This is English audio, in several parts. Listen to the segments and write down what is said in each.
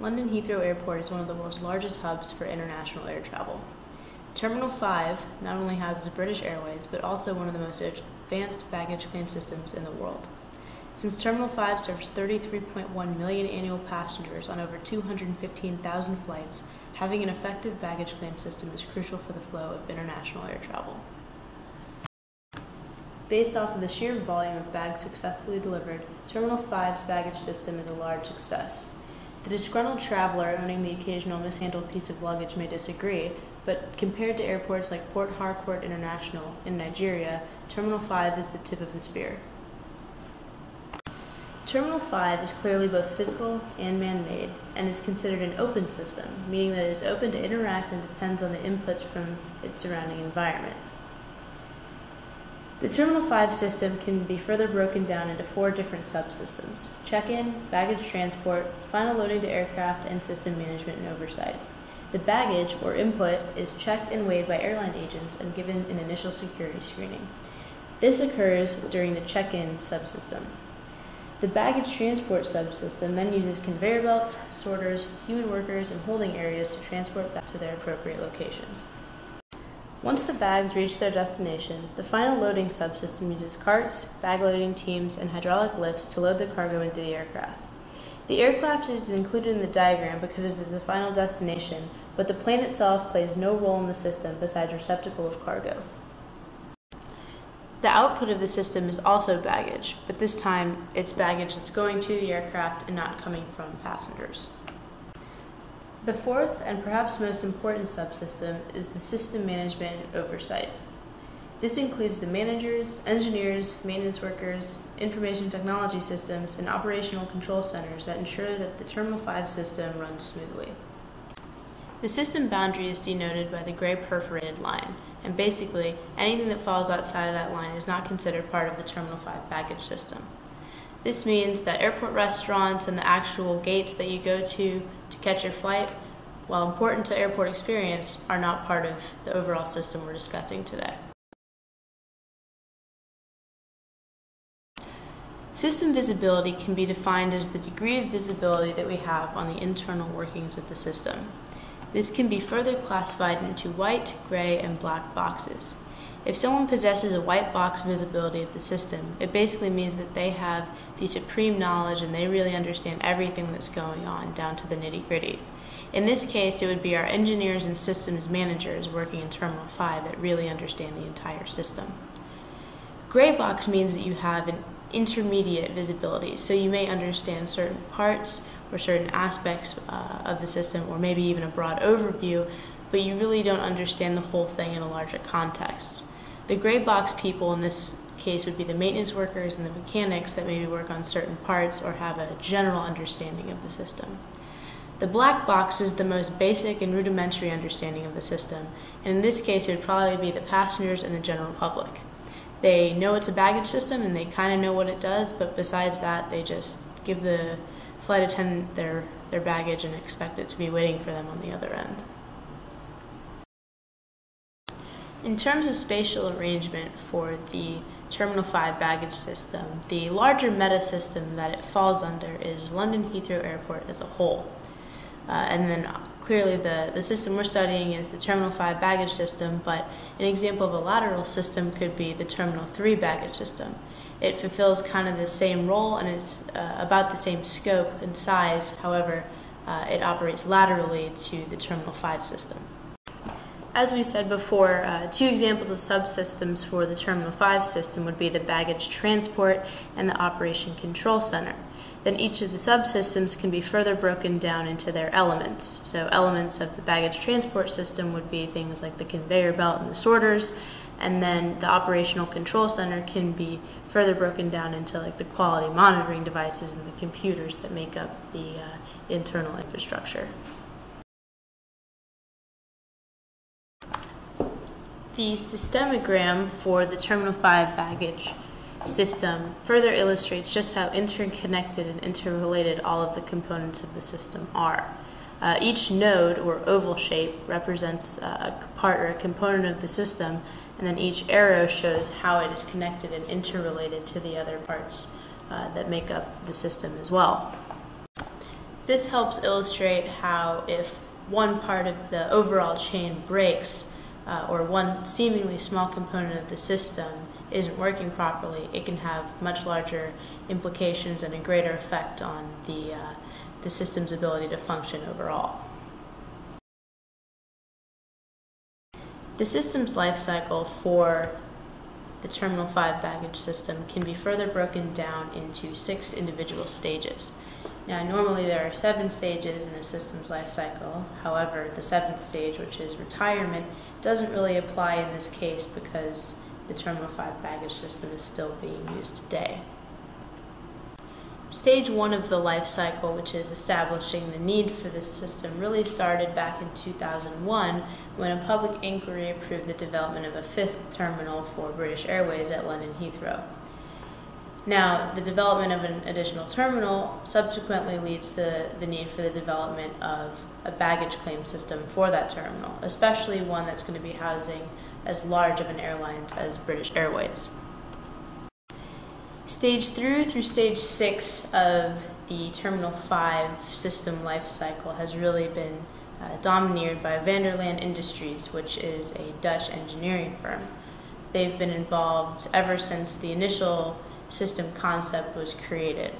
London Heathrow Airport is one of the world's largest hubs for international air travel. Terminal 5 not only houses British Airways, but also one of the most advanced baggage claim systems in the world. Since Terminal 5 serves 33.1 million annual passengers on over 215,000 flights, having an effective baggage claim system is crucial for the flow of international air travel. Based off of the sheer volume of bags successfully delivered, Terminal 5's baggage system is a large success. The disgruntled traveler owning the occasional mishandled piece of luggage may disagree, but compared to airports like Port Harcourt International in Nigeria, Terminal 5 is the tip of the spear. Terminal 5 is clearly both physical and man-made, and is considered an open system, meaning that it is open to interact and depends on the inputs from its surrounding environment. The Terminal 5 system can be further broken down into 4 different subsystems: check-in, baggage transport, final loading to aircraft, and system management and oversight. The baggage, or input, is checked and weighed by airline agents and given an initial security screening. This occurs during the check-in subsystem. The baggage transport subsystem then uses conveyor belts, sorters, human workers, and holding areas to transport back to their appropriate locations. Once the bags reach their destination, the final loading subsystem uses carts, bag loading teams, and hydraulic lifts to load the cargo into the aircraft. The aircraft is included in the diagram because it is the final destination, but the plane itself plays no role in the system besides receptacle of cargo. The output of the system is also baggage, but this time it's baggage that's going to the aircraft and not coming from passengers. The fourth and perhaps most important subsystem is the system management and oversight. This includes the managers, engineers, maintenance workers, information technology systems, and operational control centers that ensure that the Terminal 5 system runs smoothly. The system boundary is denoted by the gray perforated line, and basically anything that falls outside of that line is not considered part of the Terminal 5 baggage system. This means that airport restaurants and the actual gates that you go to catch your flight, while important to airport experience, are not part of the overall system we're discussing today. System visibility can be defined as the degree of visibility that we have on the internal workings of the system. This can be further classified into white, gray, and black boxes. If someone possesses a white box visibility of the system, it basically means that they have the supreme knowledge and they really understand everything that's going on down to the nitty-gritty. In this case, it would be our engineers and systems managers working in Terminal 5 that really understand the entire system. Gray box means that you have an intermediate visibility, so you may understand certain parts or certain aspects of the system, or maybe even a broad overview, but you really don't understand the whole thing in a larger context. The gray box people in this case would be the maintenance workers and the mechanics that maybe work on certain parts or have a general understanding of the system. The black box is the most basic and rudimentary understanding of the system, and in this case it would probably be the passengers and the general public. They know it's a baggage system and they kind of know what it does, but besides that they just give the flight attendant their baggage and expect it to be waiting for them on the other end. In terms of spatial arrangement for the Terminal 5 baggage system, the larger meta system that it falls under is London Heathrow Airport as a whole. And then clearly the system we're studying is the Terminal 5 baggage system, but an example of a lateral system could be the Terminal 3 baggage system. It fulfills kind of the same role and it's about the same scope and size, however, it operates laterally to the Terminal 5 system. As we said before, 2 examples of subsystems for the Terminal 5 system would be the baggage transport and the operation control center. Then each of the subsystems can be further broken down into their elements. So elements of the baggage transport system would be things like the conveyor belt and the sorters, and then the operational control center can be further broken down into like the quality monitoring devices and the computers that make up the internal infrastructure. The systemogram for the Terminal 5 baggage system further illustrates just how interconnected and interrelated all of the components of the system are. Each node or oval shape represents a part or a component of the system, and then each arrow shows how it is connected and interrelated to the other parts that make up the system as well. This helps illustrate how if one part of the overall chain breaks, or one seemingly small component of the system isn't working properly, it can have much larger implications and a greater effect on the system's ability to function overall. The system's life cycle for the Terminal 5 baggage system can be further broken down into 6 individual stages. Now, normally there are 7 stages in a system's life cycle. However, the 7th stage, which is retirement, doesn't really apply in this case because the Terminal 5 baggage system is still being used today. Stage 1 of the life cycle, which is establishing the need for this system, really started back in 2001 when a public inquiry approved the development of a 5th terminal for British Airways at London Heathrow. Now, the development of an additional terminal subsequently leads to the need for the development of a baggage claim system for that terminal, especially one that's going to be housing as large of an airline as British Airways. Stage 3 through stage 6 of the Terminal 5 system life cycle has really been domineered by Vanderland Industries, which is a Dutch engineering firm. They've been involved ever since the initial system concept was created.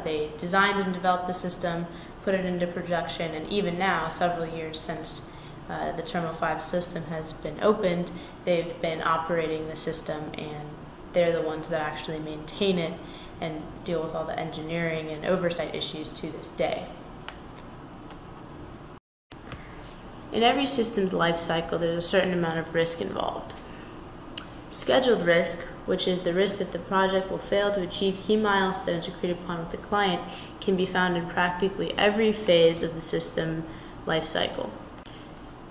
They designed and developed the system, put it into production, and even now, several years since the Terminal 5 system has been opened, they've been operating the system, and they're the ones that actually maintain it and deal with all the engineering and oversight issues to this day. In every system's life cycle, there's a certain amount of risk involved. Scheduled risk, which is the risk that the project will fail to achieve key milestones agreed upon with the client, can be found in practically every phase of the system life cycle.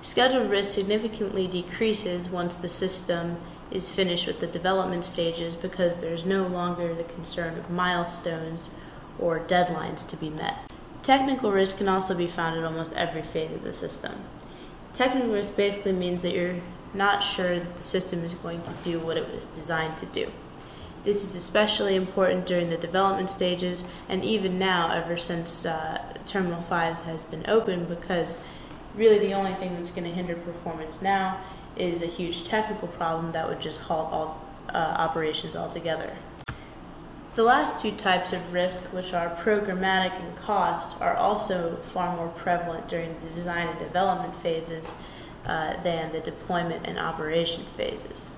Scheduled risk significantly decreases once the system is finished with the development stages because there is no longer the concern of milestones or deadlines to be met. Technical risk can also be found at almost every phase of the system. Technical risk basically means that you're not sure that the system is going to do what it was designed to do. This is especially important during the development stages and even now ever since Terminal 5 has been open, because really the only thing that's going to hinder performance now is a huge technical problem that would just halt all operations altogether. The last 2 types of risk, which are programmatic and cost, are also far more prevalent during the design and development phases than the deployment and operation phases.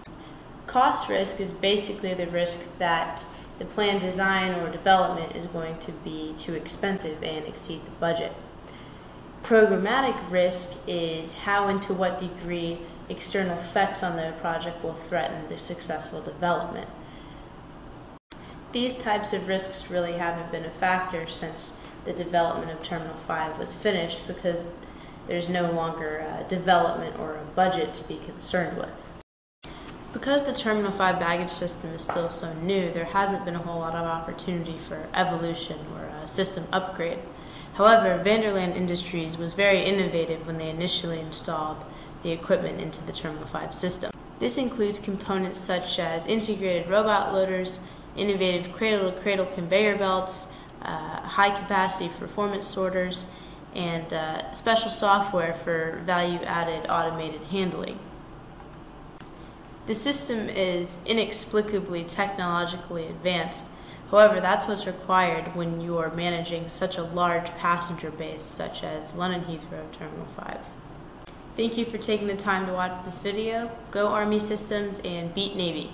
Cost risk is basically the risk that the planned design or development is going to be too expensive and exceed the budget. Programmatic risk is how and to what degree external effects on the project will threaten the successful development. These types of risks really haven't been a factor since the development of Terminal 5 was finished because there's no longer development or a budget to be concerned with. Because the Terminal 5 baggage system is still so new, there hasn't been a whole lot of opportunity for evolution or a system upgrade. However, Vanderland Industries was very innovative when they initially installed the equipment into the Terminal 5 system. This includes components such as integrated robot loaders, innovative cradle-to-cradle conveyor belts, high-capacity performance sorters, and special software for value-added automated handling. The system is inexplicably technologically advanced. However, that's what's required when you are managing such a large passenger base such as London Heathrow Terminal 5. Thank you for taking the time to watch this video. Go Army Systems and beat Navy!